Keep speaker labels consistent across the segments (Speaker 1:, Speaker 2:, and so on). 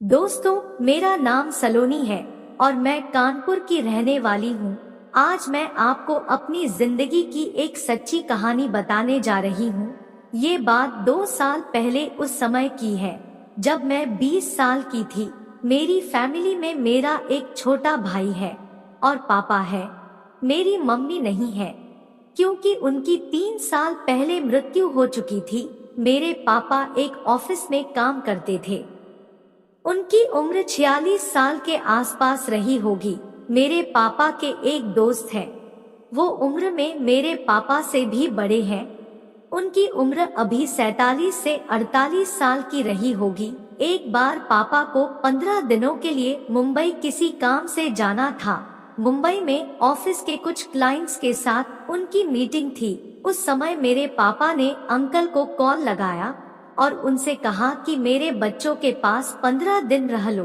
Speaker 1: दोस्तों, मेरा नाम सलोनी है और मैं कानपुर की रहने वाली हूँ। आज मैं आपको अपनी जिंदगी की एक सच्ची कहानी बताने जा रही हूँ। ये बात 2 साल पहले उस समय की है जब मैं 20 साल की थी। मेरी फैमिली में मेरा एक छोटा भाई है और पापा है। मेरी मम्मी नहीं है क्योंकि उनकी 3 साल पहले मृत्यु हो चुकी थी। मेरे पापा एक ऑफिस में काम करते थे। उनकी उम्र 46 साल के आसपास रही होगी। मेरे पापा के एक दोस्त हैं। वो उम्र में मेरे पापा से भी बड़े हैं। उनकी उम्र अभी 47 से 48 साल की रही होगी। एक बार पापा को 15 दिनों के लिए मुंबई किसी काम से जाना था। मुंबई में ऑफिस के कुछ क्लाइंट्स के साथ उनकी मीटिंग थी। उस समय मेरे पापा ने अंकल को कॉल लगाया और उनसे कहा कि मेरे बच्चों के पास 15 दिन रह लो,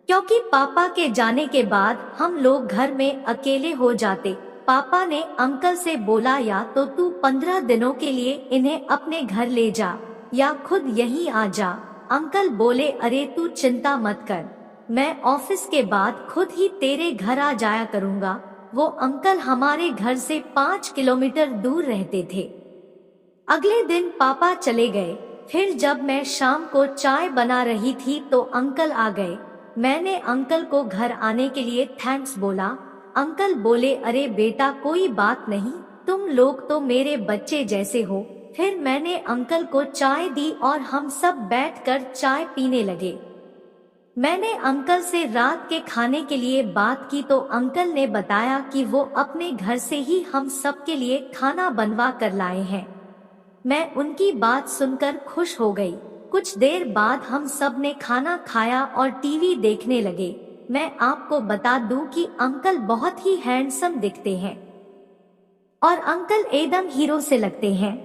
Speaker 1: क्योंकि पापा के जाने के बाद हम लोग घर में अकेले हो जाते। पापा ने अंकल से बोला, या तो तू 15 दिनों के लिए इन्हें अपने घर ले जा या खुद यहीं आ जा। अंकल बोले, अरे तू चिंता मत कर, मैं ऑफिस के बाद खुद ही तेरे घर आ जाया करूँगा। वो अंकल हमारे घर से 5 किलोमीटर दूर रहते थे। अगले दिन पापा चले गए। फिर जब मैं शाम को चाय बना रही थी तो अंकल आ गए। मैंने अंकल को घर आने के लिए थैंक्स बोला। अंकल बोले, अरे बेटा कोई बात नहीं, तुम लोग तो मेरे बच्चे जैसे हो। फिर मैंने अंकल को चाय दी और हम सब बैठकर चाय पीने लगे। मैंने अंकल से रात के खाने के लिए बात की तो अंकल ने बताया कि वो अपने घर से ही हम सब के लिए खाना बनवा कर लाए हैं। मैं उनकी बात सुनकर खुश हो गई। कुछ देर बाद हम सब ने खाना खाया और टीवी देखने लगे। मैं आपको बता दूं कि अंकल बहुत ही हैंडसम दिखते हैं और अंकल एकदम हीरो से लगते हैं।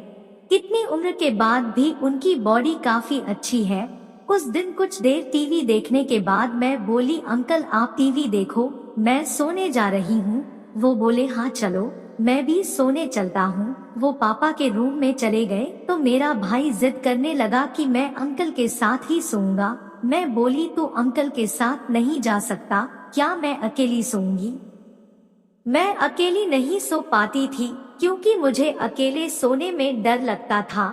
Speaker 1: कितनी उम्र के बाद भी उनकी बॉडी काफी अच्छी है। उस दिन कुछ देर टीवी देखने के बाद मैं बोली, अंकल आप टीवी देखो, मैं सोने जा रही हूँ। वो बोले, हाँ चलो, मैं भी सोने चलता हूँ। वो पापा के रूम में चले गए तो मेरा भाई जिद करने लगा कि मैं अंकल के साथ ही सोऊंगा। मैं बोली, तू अंकल के साथ नहीं जा सकता, क्या मैं अकेली सोऊंगी? मैं अकेली नहीं सो पाती थी क्योंकि मुझे अकेले सोने में डर लगता था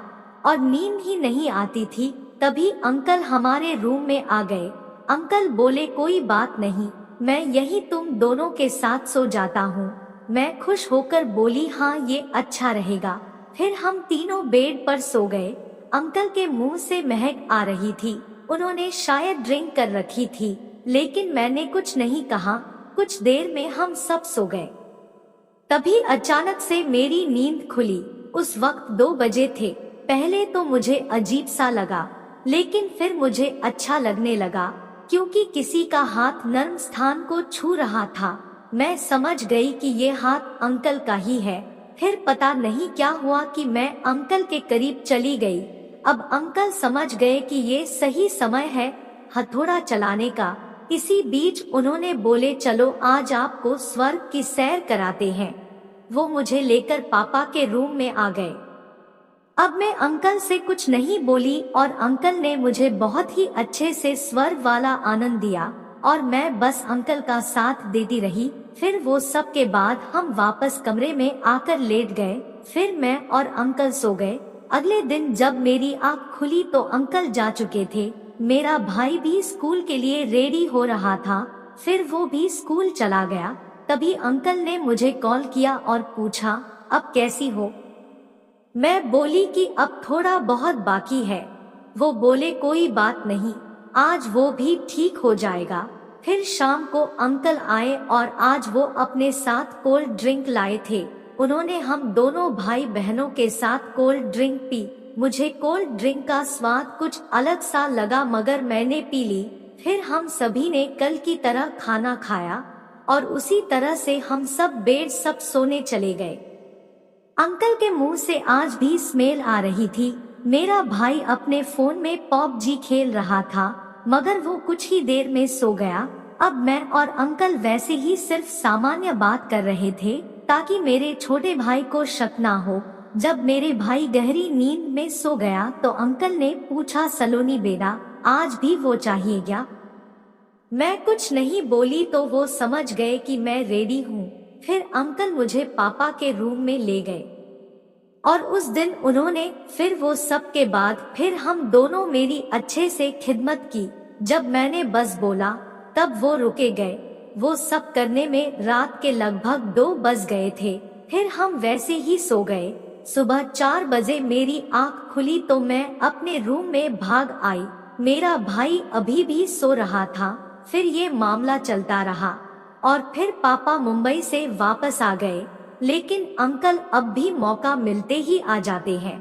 Speaker 1: और नींद ही नहीं आती थी। तभी अंकल हमारे रूम में आ गए। अंकल बोले, कोई बात नहीं, मैं यही तुम दोनों के साथ सो जाता हूँ। मैं खुश होकर बोली, हाँ ये अच्छा रहेगा। फिर हम तीनों बेड पर सो गए। अंकल के मुंह से महक आ रही थी। उन्होंने शायद ड्रिंक कर रखी थी, लेकिन मैंने कुछ नहीं कहा। कुछ देर में हम सब सो गए। तभी अचानक से मेरी नींद खुली। उस वक्त 2 बजे थे। पहले तो मुझे अजीब सा लगा, लेकिन फिर मुझे अच्छा लगने लगा क्योंकि किसी का हाथ नर्म स्थान को छू रहा था। मैं समझ गई कि ये हाथ अंकल का ही है। फिर पता नहीं क्या हुआ कि मैं अंकल के करीब चली गई। अब अंकल समझ गए कि ये सही समय है हथौड़ा चलाने का। इसी बीच उन्होंने बोले, चलो आज आपको स्वर्ग की सैर कराते हैं। वो मुझे लेकर पापा के रूम में आ गए। अब मैं अंकल से कुछ नहीं बोली और अंकल ने मुझे बहुत ही अच्छे से स्वर्ग वाला आनंद दिया और मैं बस अंकल का साथ देती रही। फिर वो सब के बाद हम वापस कमरे में आकर लेट गए। फिर मैं और अंकल सो गए। अगले दिन जब मेरी आँख खुली तो अंकल जा चुके थे। मेरा भाई भी स्कूल के लिए रेडी हो रहा था। फिर वो भी स्कूल चला गया। तभी अंकल ने मुझे कॉल किया और पूछा, अब कैसी हो? मैं बोली कि अब थोड़ा बहुत बाकी है। वो बोले, कोई बात नहीं, आज वो भी ठीक हो जाएगा। फिर शाम को अंकल आए और आज वो अपने साथ कोल्ड ड्रिंक लाए थे। उन्होंने हम दोनों भाई बहनों के साथ कोल्ड ड्रिंक पी। मुझे कोल्ड ड्रिंक का स्वाद कुछ अलग सा लगा, मगर मैंने पी ली। फिर हम सभी ने कल की तरह खाना खाया और उसी तरह से हम सब बेड सब सोने चले गए। अंकल के मुंह से आज भी स्मेल आ रही थी। मेरा भाई अपने फोन में पबजी खेल रहा था, मगर वो कुछ ही देर में सो गया। अब मैं और अंकल वैसे ही सिर्फ सामान्य बात कर रहे थे ताकि मेरे छोटे भाई को शक ना हो। जब मेरे भाई गहरी नींद में सो गया तो अंकल ने पूछा, सलोनी बेटा आज भी वो चाहिए क्या? मैं कुछ नहीं बोली तो वो समझ गए कि मैं रेडी हूँ। फिर अंकल मुझे पापा के रूम में ले गए और उस दिन उन्होंने फिर वो सब के बाद फिर हम दोनों मेरी अच्छे से खिदमत की। जब मैंने बस बोला तब वो रुके गए। वो सब करने में रात के लगभग 2 बज गए थे। फिर हम वैसे ही सो गए। सुबह 4 बजे मेरी आंख खुली तो मैं अपने रूम में भाग आई। मेरा भाई अभी भी सो रहा था। फिर ये मामला चलता रहा और फिर पापा मुंबई से वापस आ गए, लेकिन अंकल अब भी मौका मिलते ही आ जाते हैं।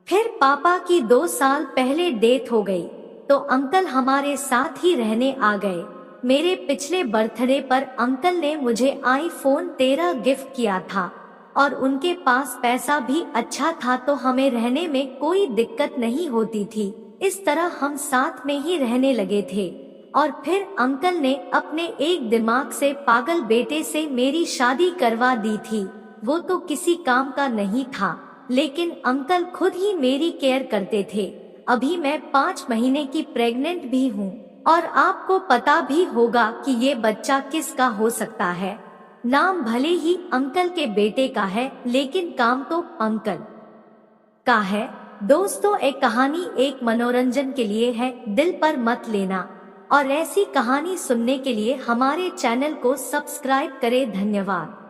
Speaker 1: फिर पापा की 2 साल पहले डेथ हो गई तो अंकल हमारे साथ ही रहने आ गए। मेरे पिछले बर्थडे पर अंकल ने मुझे iPhone 13 गिफ्ट किया था और उनके पास पैसा भी अच्छा था तो हमें रहने में कोई दिक्कत नहीं होती थी। इस तरह हम साथ में ही रहने लगे थे और फिर अंकल ने अपने एक दिमाग से पागल बेटे से मेरी शादी करवा दी थी। वो तो किसी काम का नहीं था, लेकिन अंकल खुद ही मेरी केयर करते थे। अभी मैं 5 महीने की प्रेग्नेंट भी हूँ और आपको पता भी होगा कि ये बच्चा किसका हो सकता है। नाम भले ही अंकल के बेटे का है, लेकिन काम तो अंकल का है। दोस्तों, एक कहानी एक मनोरंजन के लिए है, दिल पर मत लेना। और ऐसी कहानी सुनने के लिए हमारे चैनल को सब्सक्राइब करें। धन्यवाद।